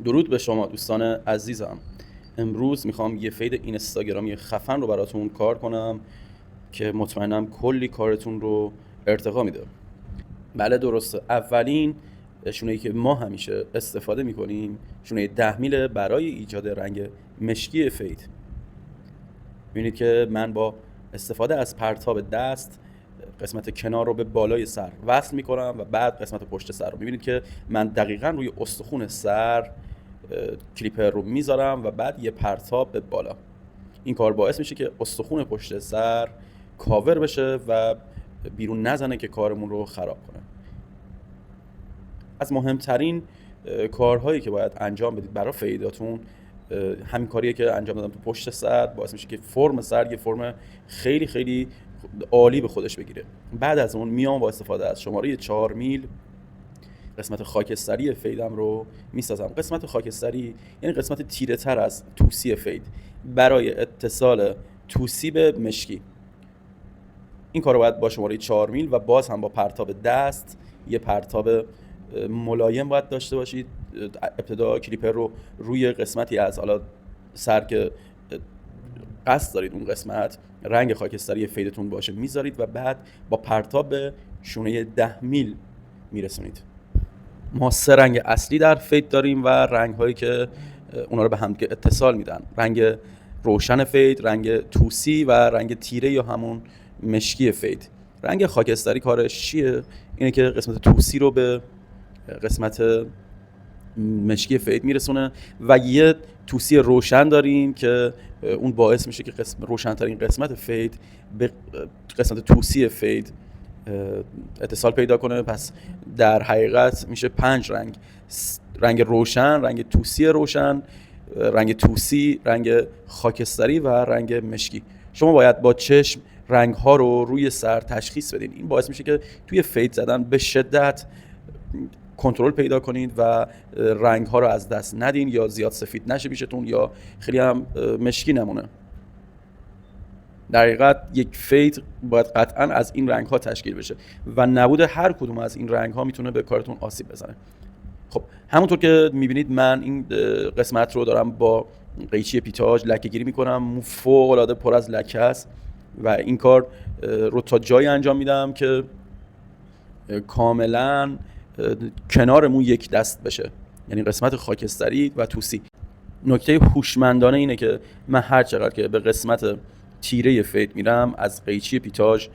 درود به شما دوستان عزیزم. امروز میخوام یه فید اینستاگرامی خفن رو براتون کار کنم که مطمئنم کلی کارتون رو ارتقا میده. بله درسته. اولین شونه‌ای که ما همیشه استفاده میکنیم شونه 10 میل برای ایجاد رنگ مشکی فید. میبینید که من با استفاده از پرتاب دست قسمت کنار رو به بالای سر وصل میکنم و بعد قسمت پشت سر رو میبینید که من دقیقاً روی استخوان سر کلیپر رو میذارم و بعد یه پرتاب به بالا. این کار باعث میشه که استخوان پشت سر کاور بشه و بیرون نزنه که کارمون رو خراب کنه. از مهمترین کارهایی که باید انجام بدید برای فیداتون همین کاریه که انجام دادم تو پشت سر، باعث میشه که فرم سر یه فرم خیلی خیلی عالی به خودش بگیره. بعد از اون میام با استفاده از شماره 4 میل قسمت خاکستری فیدم رو میسازم. قسمت خاکستری یعنی قسمت تیره تر از توسی فید برای اتصال توسی به مشکی. این کار رو باید با شماره 4 میل و باز هم با پرتاب دست، یه پرتاب ملایم باید داشته باشید. ابتدا کلیپر رو روی قسمتی از حالا سر که قصد دارید اون قسمت رنگ خاکستری فیدتون باشه میذارید و بعد با پرتاب به شونه 10 میل میرسونید. ما 3 رنگ اصلی در فید داریم و رنگ هایی که اونا رو به هم اتصال میدن: رنگ روشن فید، رنگ توسی و رنگ تیره یا همون مشکی فید. رنگ خاکستری کارش چیه؟ اینه که قسمت توسی رو به قسمت مشکی فید میرسونه و یه توسی روشن داریم که اون باعث میشه که روشن‌ترین قسمت فید به قسمت توسی فید اتصال پیدا کنه. پس در حقیقت میشه 5 رنگ: رنگ روشن، رنگ توسی روشن، رنگ توسی، رنگ خاکستری و رنگ مشکی. شما باید با چشم رنگ ها رو روی سر تشخیص بدین. این باعث میشه که توی فید زدن به شدت کنترل پیدا کنید و رنگ ها رو از دست ندین یا زیاد سفید نشه پیشتون یا خیلی هم مشکی نمونه. در حقیقت یک فید باید قطعا از این رنگ ها تشکیل بشه و نبود هر کدوم از این رنگ ها میتونه به کارتون آسیب بزنه. خب همونطور که میبینید من این قسمت رو دارم با قیچی پیتاژ لکه گیری میکنم. مو فوق العاده پر از لکه است و این کار رو تا جایی انجام میدم که کاملا کنار مو یک دست بشه، یعنی قسمت خاکستری و توسی. نکته هوشمندانه اینه که من هر چقدر که به قسمت تیره فید میرم از قیچی پیتاژ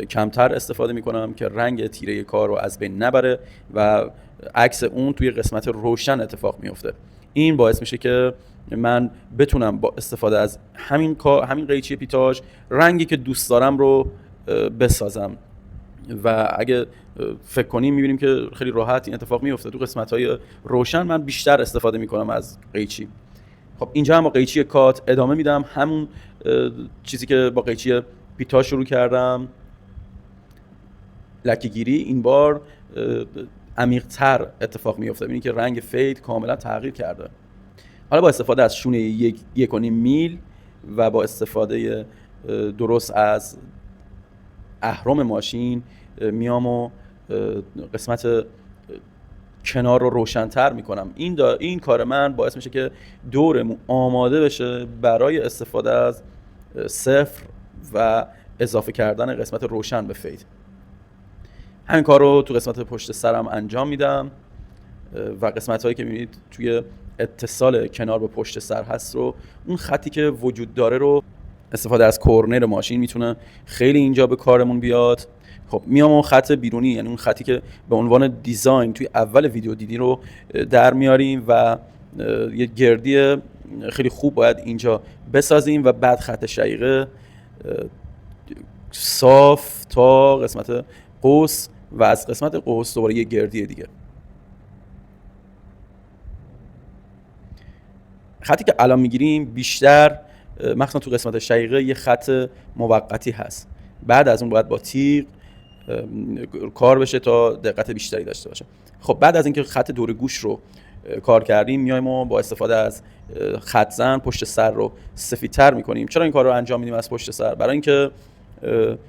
کمتر استفاده میکنم که رنگ تیره کار رو از بین نبره و عکس اون توی قسمت روشن اتفاق میفته. این باعث میشه که من بتونم با استفاده از همین قیچی پیتاژ رنگی که دوست دارم رو بسازم و اگه فکر کنیم میبینیم که خیلی راحت این اتفاق میفته. تو قسمت‌های روشن من بیشتر استفاده میکنم از قیچی. خب اینجا هم با قیچی کات ادامه میدم همون چیزی که با قیچی پیتاژ شروع کردم، لکه گیری. این بار عمیق‌تر اتفاق میفته، ببینید که رنگ فید کاملا تغییر کرده. حالا با استفاده از شونه 1.5 میل و با استفاده درست از اهرم ماشین میام و قسمت کنار رو روشن‌تر میکنم. این کار من باعث میشه که دورمون آماده بشه برای استفاده از صفر و اضافه کردن قسمت روشن به فید. همین کار رو تو قسمت پشت سرم انجام میدم و قسمت هایی که میبینید توی اتصال کنار به پشت سر هست رو، اون خطی که وجود داره رو استفاده از کورنر ماشین میتونه خیلی اینجا به کارمون بیاد. خب میام اون خط بیرونی، یعنی اون خطی که به عنوان دیزاین توی اول ویدیو دیدی رو در میاریم و یه گردی خیلی خوب باید اینجا بسازیم و بعد خط شقیقه صاف تا قسمت قوس و از قسمت قوس دوباره یه گردی دیگه. خطی که الان میگیریم بیشتر مخصوصا تو قسمت شقیقه یه خط موقتی هست. بعد از اون باید با تیغ کار بشه تا دقت بیشتری داشته باشه. خب بعد از اینکه خط دور گوش رو کار کردیم میایم و با استفاده از خط زن پشت سر رو سفیدتر میکنیم. چرا این کار رو انجام میدیم از پشت سر؟ برای اینکه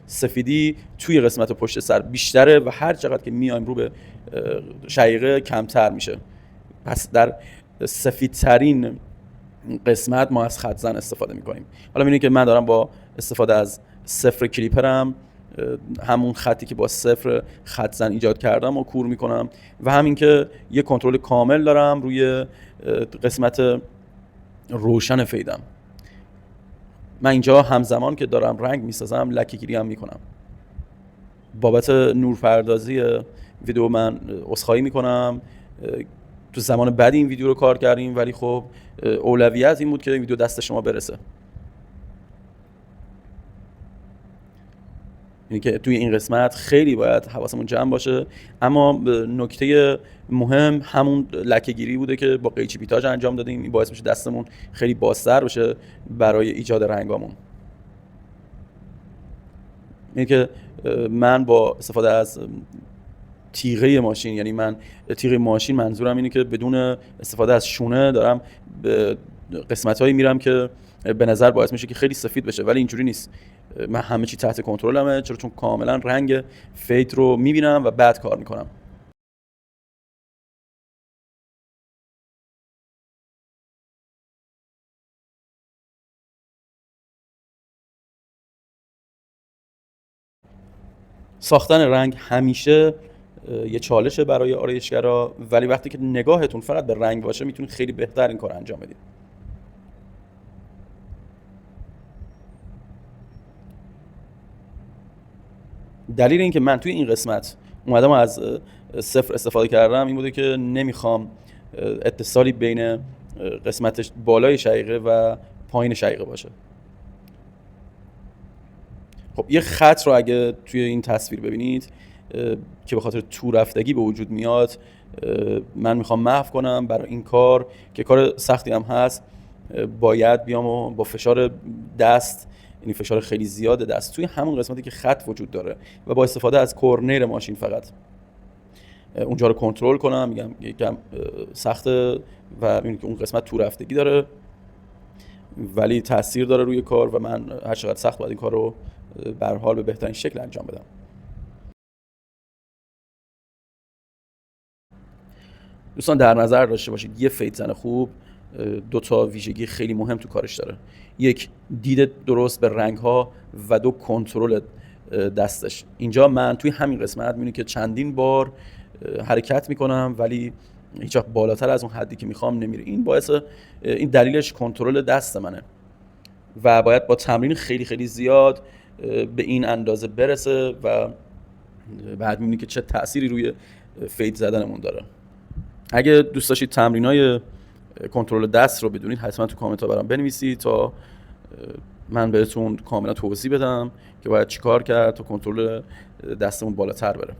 سفیدی توی قسمت پشت سر بیشتره و هر چقدر که میایم رو به شقیقه کمتر میشه. پس در سفیدترین قسمت ما از خط زن استفاده میکنیم. حالا میبینید که من دارم با استفاده از صفر کلیپرم همون خطی که با صفر خط زن ایجاد کردم و کور میکنم و همین که یه کنترل کامل دارم روی قسمت روشن فیدم. من اینجا همزمان که دارم رنگ میسازم لکه گیری هم میکنم. بابت نورپردازی ویدیو من عذرخواهی میکنم. تو زمان بعدی این ویدیو رو کار کردیم ولی خب اولویت این بود که این ویدیو دست شما برسه. یعنی که توی این قسمت خیلی باید حواسمون جمع باشه، اما نکته مهم همون لکه گیری بوده که با قیچی پیتاژ انجام دادیم. این باعث میشه دستمون خیلی بازتر بشه برای ایجاد رنگامون. یعنی که من با استفاده از تیغه ماشین، یعنی من تیغه ماشین منظورم اینه که بدون استفاده از شونه دارم به قسمت‌هایی میرم که به نظر باعث میشه که خیلی سفید بشه، ولی اینجوری نیست. من همه چی تحت کنترلمه، چون کاملا رنگ فید رو میبینم و بعد کار میکنم. ساختن رنگ همیشه یه چالشه برای آرایشگرا، ولی وقتی که نگاهتون فقط به رنگ باشه میتونید خیلی بهتر این کار انجام بدید. دلیل این که من توی این قسمت اومدم از صفر استفاده کردم این بوده که نمیخوام اتصالی بین قسمت بالای شقیقه و پایین شقیقه باشه. خب یه خط رو اگه توی این تصویر ببینید که به خاطر تو رفتگی به وجود میاد، من میخوام محو کنم. برای این کار که کار سختی هم هست باید بیام و با فشار دست، یعنی فشار خیلی زیاد دست توی همون قسمتی که خط وجود داره و با استفاده از کورنر ماشین فقط اونجا رو کنترل کنم. میگم یکم سخته و میبینید که اون قسمت تو رفتگی داره ولی تاثیر داره روی کار و من هر چقدر سخت باید این کار رو به هر حال به بهترین شکل انجام بدم. دوستان در نظر داشته باشید یه فید زن خوب دو تا ویژگی خیلی مهم تو کارش داره. یک، دید درست به رنگ ها و دو، کنترل دستش. اینجا من توی همین قسمت میبینید که چندین بار حرکت میکنم ولی هیچ وقت بالاتر از اون حدی که میخوام نمیره. این دلیلش کنترل دست منه و باید با تمرین خیلی خیلی زیاد به این اندازه برسه و بعد میبینید که چه تأثیری روی فید زدنمون داره. اگه دوست داشتید تمرینای کنترل دست رو بدونید حتما تو کامنت ها برام بنویسید تا من بهتون کاملا توضیح بدم که باید چیکار کرد تا کنترل دستمون بالاتر بره.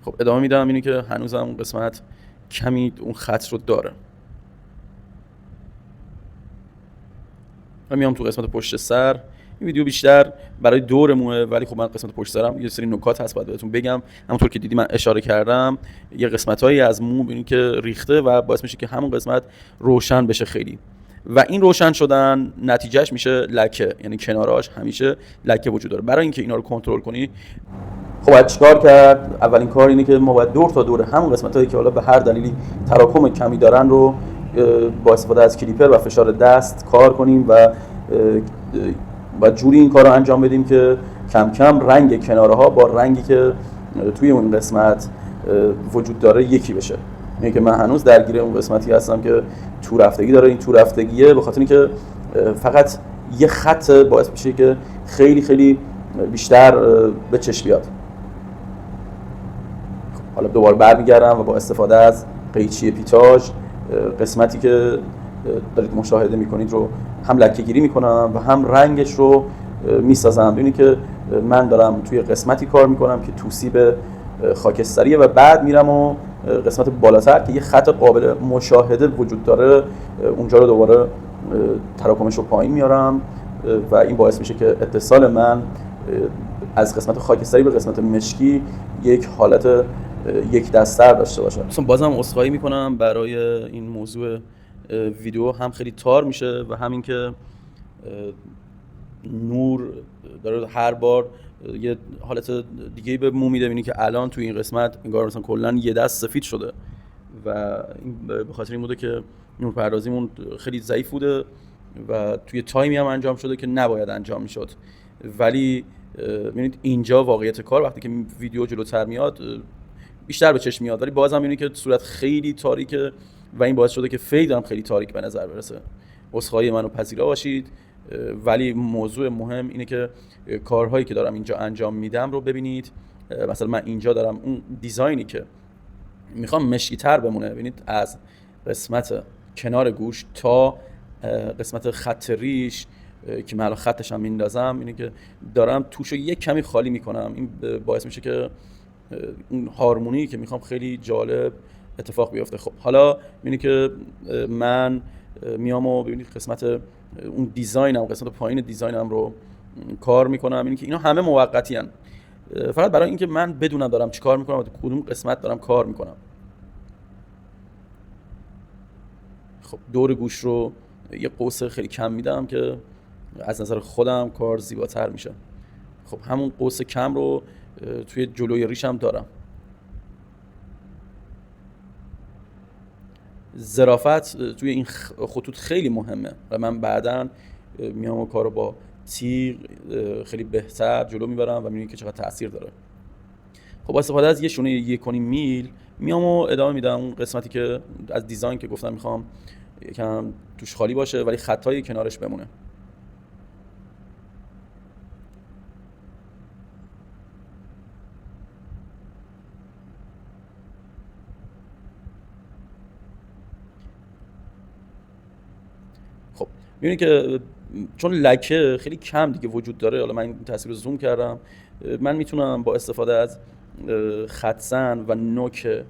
خب ادامه میدم. اینه که هنوزم اون قسمت کمی اون خط رو داره. من میام تو قسمت پشت سر. این ویدیو بیشتر برای دورمونه ولی خب من قسمت پشت سرم یه سری نکات هست باید بهتون بگم. همونطور که دیدی من اشاره کردم یه قسمتایی از مو ببینید که ریخته و باعث میشه که همون قسمت روشن بشه خیلی و این روشن شدن نتیجهش میشه لکه، یعنی کناراش همیشه لکه وجود داره. برای اینکه اینا رو کنترل کنی خب باید چیکار کرد؟ اولین کار اینه که ما باید دور تا دور همون قسمتایی که حالا به هر دلیلی تراکم کمی دارن رو با استفاده از کلیپر و فشار دست کار کنیم و باید جوری این کار رو انجام بدیم که کم کم رنگ کناره ها با رنگی که توی اون قسمت وجود داره یکی بشه. یعنی که من هنوز درگیر اون قسمتی هستم که تو رفتگی داره. این تو رفتگیه به خاطر اینکه فقط یه خط باعث میشه که خیلی خیلی بیشتر به چشم بیاد. حالا دوباره برمیگردم و با استفاده از قیچی پیتاژ قسمتی که دارید مشاهده میکنید رو هم لکه گیری میکنم و هم رنگش رو میسازم. ببینید که من دارم توی قسمتی کار میکنم که توسی به خاکستریه و بعد میرم و قسمت بالاتر که یه خط قابل مشاهده وجود داره اونجا رو دوباره تراکمش رو پایین میارم و این باعث میشه که اتصال من از قسمت خاکستری به قسمت مشکی یک حالت یک دستر داشته باشه. مثلا بازم عذرخواهی میکنم برای این موضوع ویدیو، هم خیلی تار میشه و همین که نور داره هر بار یه حالت دیگه به مو میده. ببینید که الان توی این قسمت انگار مثلا کلا یه دست سفید شده و به خاطر این بوده که نورپردازیمون خیلی ضعیف بوده و توی تایمی هم انجام شده که نباید انجام میشد. ولی ببینید اینجا واقعیت کار وقتی که ویدیو جلوتر میاد بیشتر به چشم میاد، ولی بازم میبینید که صورت خیلی تاریکه و این باعث شده که فید هم خیلی تاریک به نظر برسه. عذرخواهی منو پذیرا باشید، ولی موضوع مهم اینه که کارهایی که دارم اینجا انجام میدم رو ببینید. مثلا من اینجا دارم اون دیزاینی که میخوام مشکی تر بمونه، ببینید از قسمت کنار گوش تا قسمت خط ریش که من الان خطش هم میندازم، اینه که دارم توشو یک کمی خالی میکنم. این باعث میشه که اون هارمونی که میخوام خیلی جالب اتفاق بیفته. خب حالا میبینید که من میام و ببینید قسمت اون دیزاینم، قسمت پایین دیزاینم رو کار میکنم. اینه که اینا همه موقتی هن، فقط برای اینکه من بدونم دارم چی کار میکنم و کدوم قسمت دارم کار میکنم. خب دور گوش رو یه قوس خیلی کم میدم که از نظر خودم کار زیباتر میشه. خب همون قوس کم رو توی جلوی ریشم دارم. ظرافت توی این خطوط خیلی مهمه و من بعداً میام و کارو با تیغ خیلی بهتر جلو میبرم و میبینید که چقدر تأثیر داره. خب با استفاده از یه شونه 1.5 میل میام و ادامه میدم اون قسمتی که از دیزاین که گفتم میخوام یکم توش خالی باشه ولی خطای کنارش بمونه. خب میبینید که چون لکه خیلی کم دیگه وجود داره، حالا من این تصویر رو زوم کردم، من میتونم با استفاده از خطزن و نوک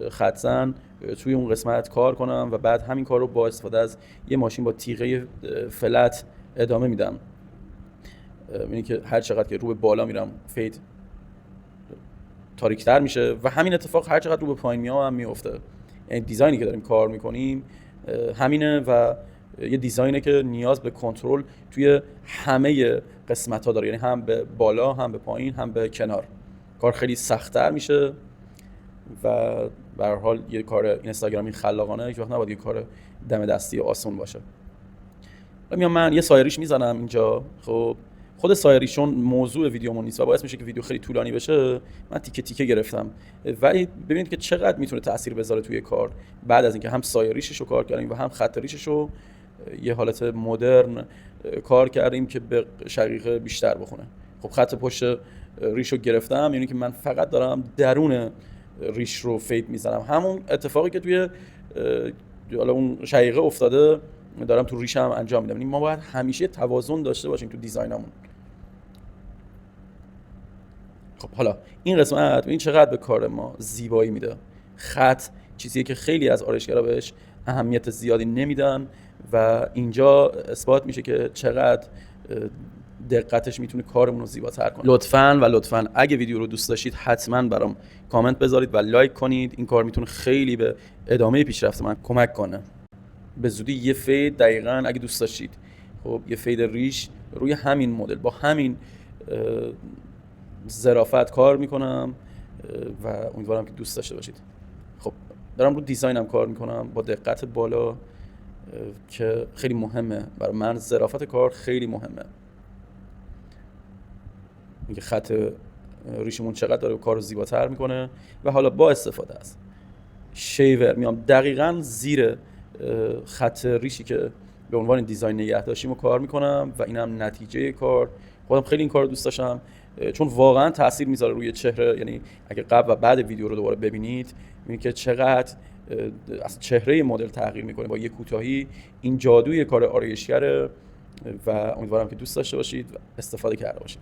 خطزن توی اون قسمت کار کنم و بعد همین کار رو با استفاده از یه ماشین با تیغه فلت ادامه میدم. میبینید که هر چقدر که رو به بالا میرم فید تاریک‌تر میشه و همین اتفاق هر چقدر رو به پایین میام هم میفته. یعنی دیزاینی که داریم کار میکنیم همینه و یه دیزاینه که نیاز به کنترل توی همه قسمت‌ها داره، یعنی هم به بالا هم به پایین هم به کنار. کار خیلی سخت‌تر میشه و به هر حال یه کار اینستاگرامی خلاقانه که وقت نباید یه کار دم دستی آسون باشه. میام من یه سایریش میزنم اینجا. خب خود سایریشون موضوع ویدیومون نیست و باعث میشه که ویدیو خیلی طولانی بشه. من تیکه تیکه گرفتم ولی ببینید که چقدر میتونه تاثیر بذاره توی کار بعد از اینکه هم سایریشش رو کار کردیم و هم خط ریشش رو یه حالت مدرن کار کردیم که به شقیقه بیشتر بخونه. خب خط پشت ریش رو گرفتم، یعنی که من فقط دارم درون ریش رو فید میزنم. همون اتفاقی که توی حالا اون شقیقه افتاده دارم تو ریشم انجام میدم. یعنی ما باید همیشه توازن داشته باشیم تو دیزاینمون. خب حالا این قسمت این چقدر به کار ما زیبایی میده. خط چیزیه که خیلی از آرایشگرا بهش اهمیت زیادی نمیدن و اینجا اثبات میشه که چقدر دقتش میتونه کارمون رو زیباتر کنه. لطفاً اگه ویدیو رو دوست داشتید حتما برام کامنت بذارید و لایک کنید. این کار میتونه خیلی به ادامه پیشرفت من کمک کنه. به زودی یه فید دقیقاً اگه دوست داشتید، خب یه فید ریش روی همین مدل با همین ظرافت کار میکنم و امیدوارم که دوست داشته باشید. خب دارم رو دیزاینم کار میکنم با دقت بالا که خیلی مهمه برای من. ظرافت کار خیلی مهمه. اینکه خط ریشمون چقدر داره کار رو زیباتر میکنه و حالا با استفاده از شیور میام دقیقاً زیر خط ریشی که به عنوان دیزاین نگه داشتیم رو کار میکنم و اینم نتیجه کار. خودم خیلی این کار رو دوست داشتم چون واقعا تاثیر میذاره روی چهره. یعنی اگه قبل و بعد ویدیو رو دوباره ببینید میبینید که چقدر از چهره مدل تغییر میکنه با یه کوتاهی. این جادوی کار آرایشگره و امیدوارم که دوست داشته باشید و استفاده کرده باشید.